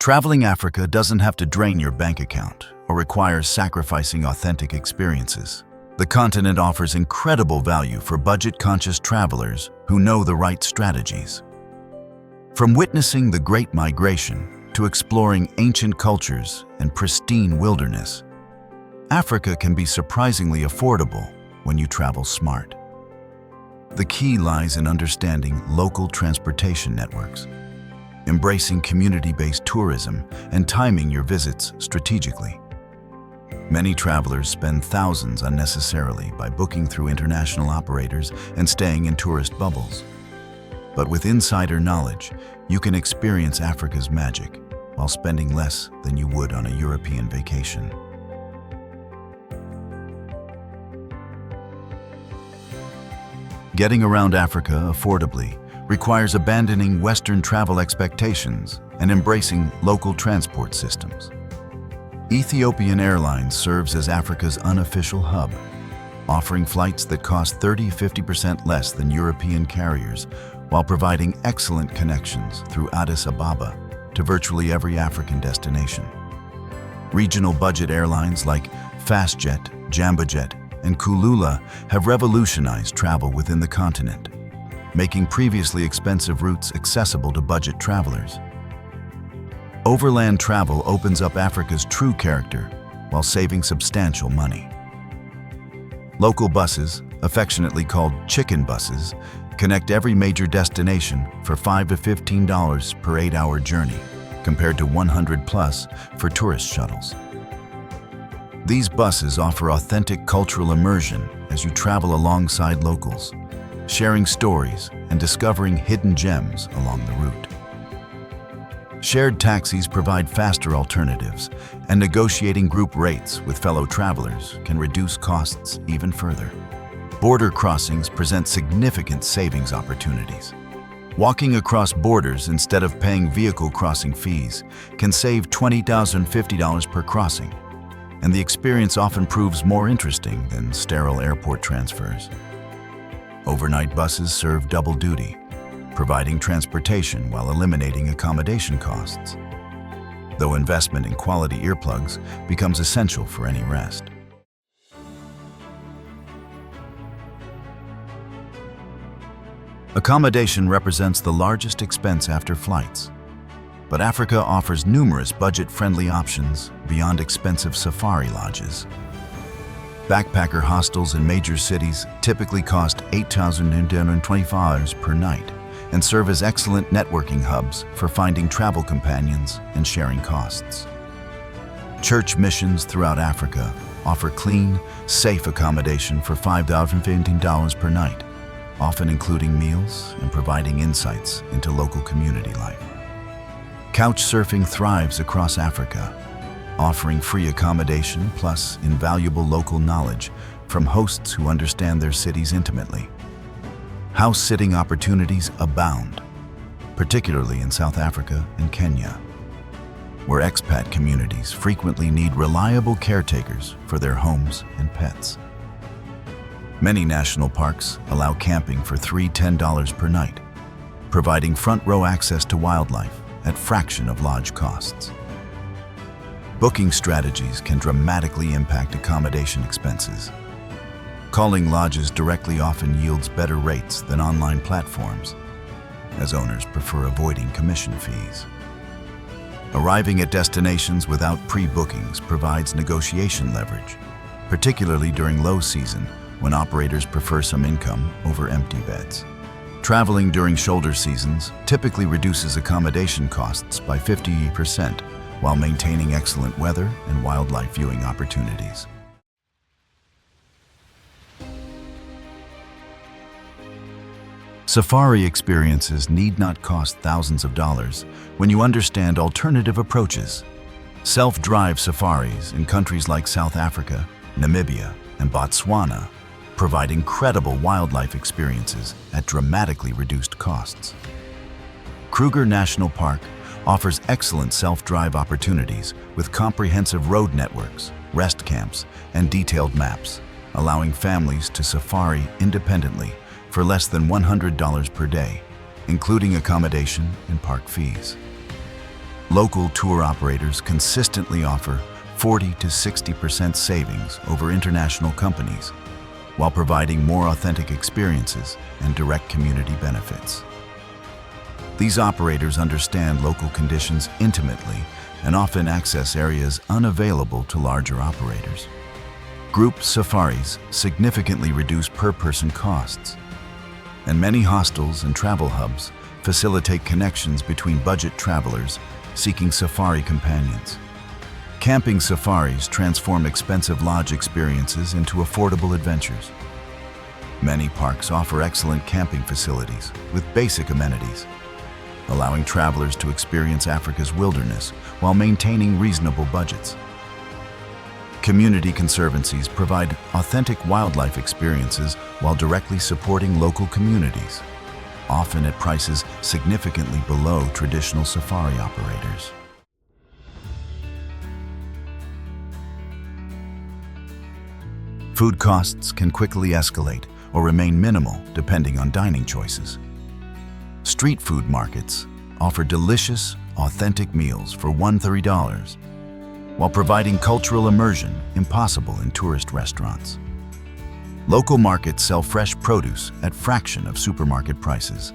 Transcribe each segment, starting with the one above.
Traveling Africa doesn't have to drain your bank account or requires sacrificing authentic experiences. The continent offers incredible value for budget-conscious travelers who know the right strategies. From witnessing the Great Migration to exploring ancient cultures and pristine wilderness, Africa can be surprisingly affordable when you travel smart. The key lies in understanding local transportation networks, embracing community-based tourism, and timing your visits strategically. Many travelers spend thousands unnecessarily by booking through international operators and staying in tourist bubbles. But with insider knowledge, you can experience Africa's magic while spending less than you would on a European vacation. Getting around Africa affordably requires abandoning Western travel expectations and embracing local transport systems. Ethiopian Airlines serves as Africa's unofficial hub, offering flights that cost 30–50% less than European carriers while providing excellent connections through Addis Ababa to virtually every African destination. Regional budget airlines like FastJet, JamboJet, and Kulula have revolutionized travel within the continent, making previously expensive routes accessible to budget travelers. Overland travel opens up Africa's true character while saving substantial money. Local buses, affectionately called chicken buses, connect every major destination for $5 to $15 per 8-hour journey, compared to $100+ for tourist shuttles. These buses offer authentic cultural immersion as you travel alongside locals, sharing stories and discovering hidden gems along the route. Shared taxis provide faster alternatives, and negotiating group rates with fellow travelers can reduce costs even further. Border crossings present significant savings opportunities. Walking across borders instead of paying vehicle crossing fees can save $20 to $50 per crossing, and the experience often proves more interesting than sterile airport transfers. Overnight buses serve double duty, providing transportation while eliminating accommodation costs, though investment in quality earplugs becomes essential for any rest. Accommodation represents the largest expense after flights, but Africa offers numerous budget-friendly options beyond expensive safari lodges. Backpacker hostels in major cities typically cost $8,225 per night and serve as excellent networking hubs for finding travel companions and sharing costs. Church missions throughout Africa offer clean, safe accommodation for $5,015 per night, often including meals and providing insights into local community life. Couchsurfing thrives across Africa, offering free accommodation plus invaluable local knowledge from hosts who understand their cities intimately. House-sitting opportunities abound, particularly in South Africa and Kenya, where expat communities frequently need reliable caretakers for their homes and pets. Many national parks allow camping for $10 per night, providing front-row access to wildlife at fraction of lodge costs. Booking strategies can dramatically impact accommodation expenses. Calling lodges directly often yields better rates than online platforms, as owners prefer avoiding commission fees. Arriving at destinations without pre-bookings provides negotiation leverage, particularly during low season when operators prefer some income over empty beds. Traveling during shoulder seasons typically reduces accommodation costs by 50% while maintaining excellent weather and wildlife viewing opportunities. Safari experiences need not cost thousands of dollars when you understand alternative approaches. Self-drive safaris in countries like South Africa, Namibia, and Botswana provide incredible wildlife experiences at dramatically reduced costs. Kruger National Park offers excellent self-drive opportunities with comprehensive road networks, rest camps, and detailed maps, allowing families to safari independently for less than $100 per day, including accommodation and park fees. Local tour operators consistently offer 40 to 60% savings over international companies, while providing more authentic experiences and direct community benefits. These operators understand local conditions intimately and often access areas unavailable to larger operators. Group safaris significantly reduce per-person costs, and many hostels and travel hubs facilitate connections between budget travelers seeking safari companions. Camping safaris transform expensive lodge experiences into affordable adventures. Many parks offer excellent camping facilities with basic amenities, allowing travelers to experience Africa's wilderness while maintaining reasonable budgets. Community conservancies provide authentic wildlife experiences while directly supporting local communities, often at prices significantly below traditional safari operators. Food costs can quickly escalate or remain minimal depending on dining choices. Street food markets offer delicious, authentic meals for $1-3, while providing cultural immersion impossible in tourist restaurants. Local markets sell fresh produce at fraction of supermarket prices,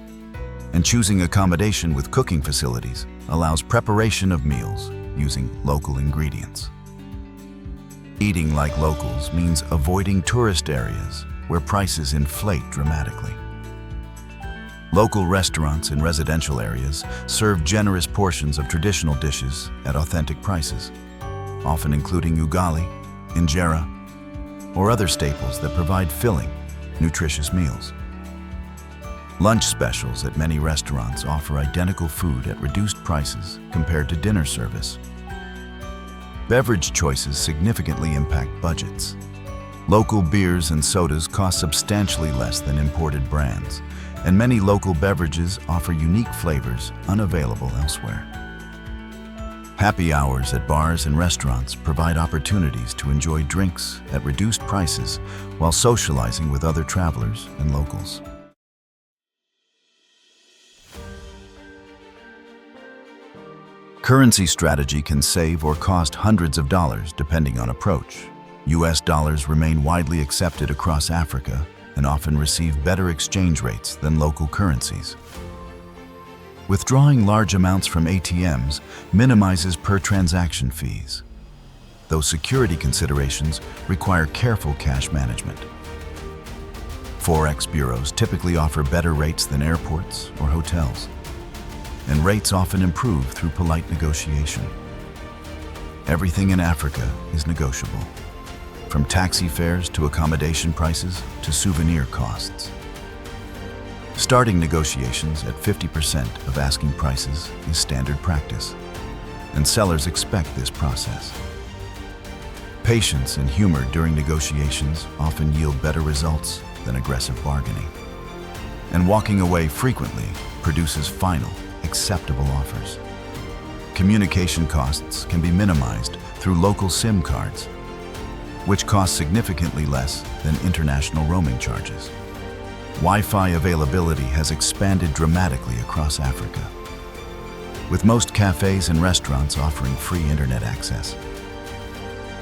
and choosing accommodation with cooking facilities allows preparation of meals using local ingredients. Eating like locals means avoiding tourist areas where prices inflate dramatically. Local restaurants in residential areas serve generous portions of traditional dishes at authentic prices, often including ugali, injera, or other staples that provide filling, nutritious meals. Lunch specials at many restaurants offer identical food at reduced prices compared to dinner service. Beverage choices significantly impact budgets. Local beers and sodas cost substantially less than imported brands, and many local beverages offer unique flavors unavailable elsewhere. Happy hours at bars and restaurants provide opportunities to enjoy drinks at reduced prices while socializing with other travelers and locals. Currency strategy can save or cost hundreds of dollars depending on approach. US dollars remain widely accepted across Africa and often receive better exchange rates than local currencies. Withdrawing large amounts from ATMs minimizes per-transaction fees, though security considerations require careful cash management. Forex bureaus typically offer better rates than airports or hotels, and rates often improve through polite negotiation. Everything in Africa is negotiable, from taxi fares to accommodation prices to souvenir costs. Starting negotiations at 50% of asking prices is standard practice, and sellers expect this process. Patience and humor during negotiations often yield better results than aggressive bargaining, and walking away frequently produces final, acceptable offers. Communication costs can be minimized through local SIM cards, which cost significantly less than international roaming charges. Wi-Fi availability has expanded dramatically across Africa, with most cafes and restaurants offering free internet access.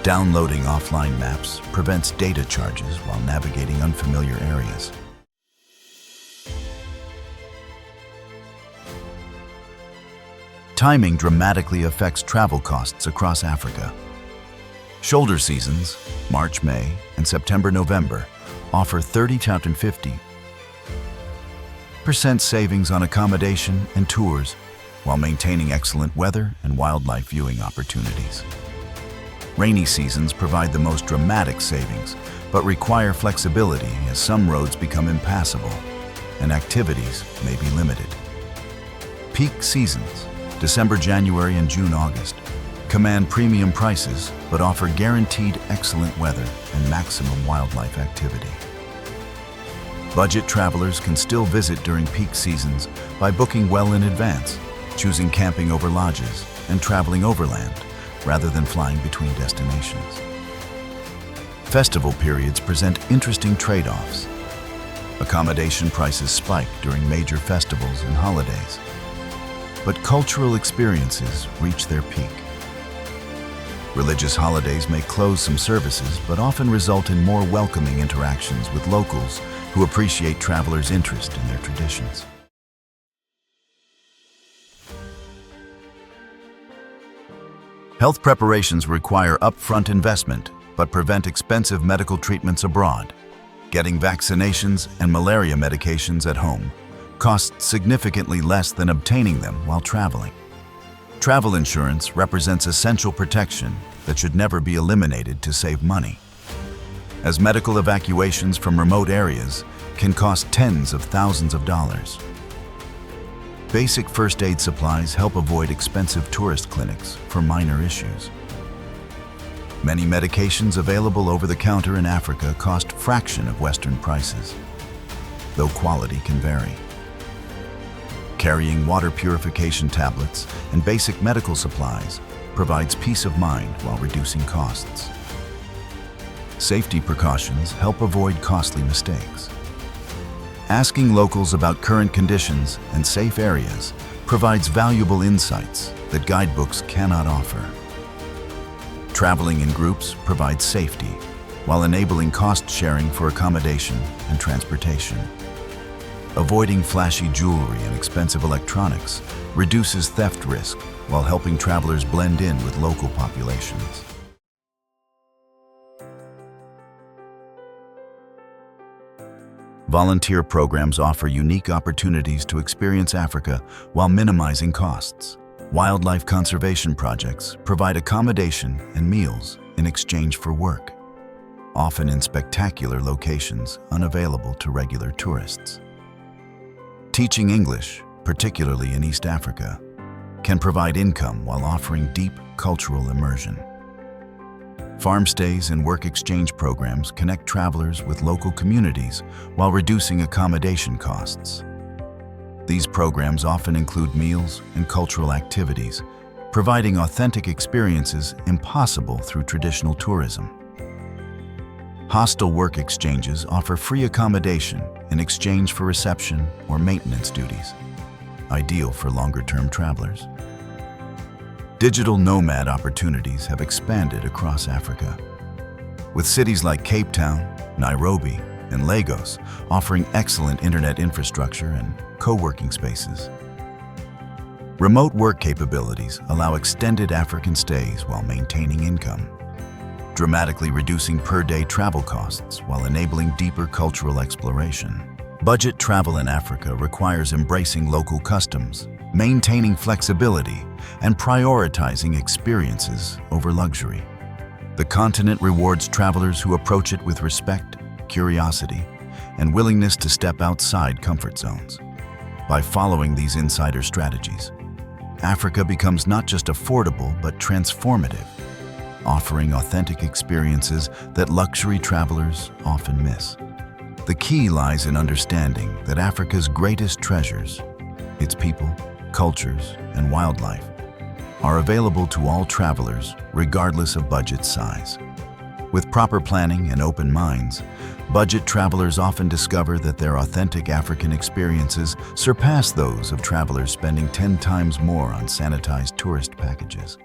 Downloading offline maps prevents data charges while navigating unfamiliar areas. Timing dramatically affects travel costs across Africa. Shoulder seasons, March, May, and September, November, offer 30 to 50% savings on accommodation and tours while maintaining excellent weather and wildlife viewing opportunities. Rainy seasons provide the most dramatic savings, but require flexibility as some roads become impassable and activities may be limited. Peak seasons, December, January, and June, August, command premium prices but offer guaranteed excellent weather and maximum wildlife activity. Budget travelers can still visit during peak seasons by booking well in advance, choosing camping over lodges, and traveling overland rather than flying between destinations. Festival periods present interesting trade-offs. Accommodation prices spike during major festivals and holidays, but cultural experiences reach their peak. Religious holidays may close some services, but often result in more welcoming interactions with locals who appreciate travelers' interest in their traditions. Health preparations require upfront investment, but prevent expensive medical treatments abroad. Getting vaccinations and malaria medications at home costs significantly less than obtaining them while traveling. Travel insurance represents essential protection that should never be eliminated to save money, as medical evacuations from remote areas can cost tens of thousands of dollars. Basic first aid supplies help avoid expensive tourist clinics for minor issues. Many medications available over the counter in Africa cost a fraction of Western prices, though quality can vary. Carrying water purification tablets and basic medical supplies provides peace of mind while reducing costs. Safety precautions help avoid costly mistakes. Asking locals about current conditions and safe areas provides valuable insights that guidebooks cannot offer. Traveling in groups provides safety, while enabling cost sharing for accommodation and transportation. Avoiding flashy jewelry and expensive electronics reduces theft risk while helping travelers blend in with local populations. Volunteer programs offer unique opportunities to experience Africa while minimizing costs. Wildlife conservation projects provide accommodation and meals in exchange for work, often in spectacular locations unavailable to regular tourists. Teaching English, particularly in East Africa, can provide income while offering deep cultural immersion. Farm stays and work exchange programs connect travelers with local communities while reducing accommodation costs. These programs often include meals and cultural activities, providing authentic experiences impossible through traditional tourism. Hostel work exchanges offer free accommodation in exchange for reception or maintenance duties, ideal for longer-term travelers. Digital nomad opportunities have expanded across Africa, with cities like Cape Town, Nairobi, and Lagos offering excellent internet infrastructure and co-working spaces. Remote work capabilities allow extended African stays while maintaining income, dramatically reducing per-day travel costs while enabling deeper cultural exploration. Budget travel in Africa requires embracing local customs, maintaining flexibility, and prioritizing experiences over luxury. The continent rewards travelers who approach it with respect, curiosity, and willingness to step outside comfort zones. By following these insider strategies, Africa becomes not just affordable but transformative, offering authentic experiences that luxury travelers often miss. The key lies in understanding that Africa's greatest treasures, its people, cultures, and wildlife, are available to all travelers regardless of budget size. With proper planning and open minds, budget travelers often discover that their authentic African experiences surpass those of travelers spending 10 times more on sanitized tourist packages.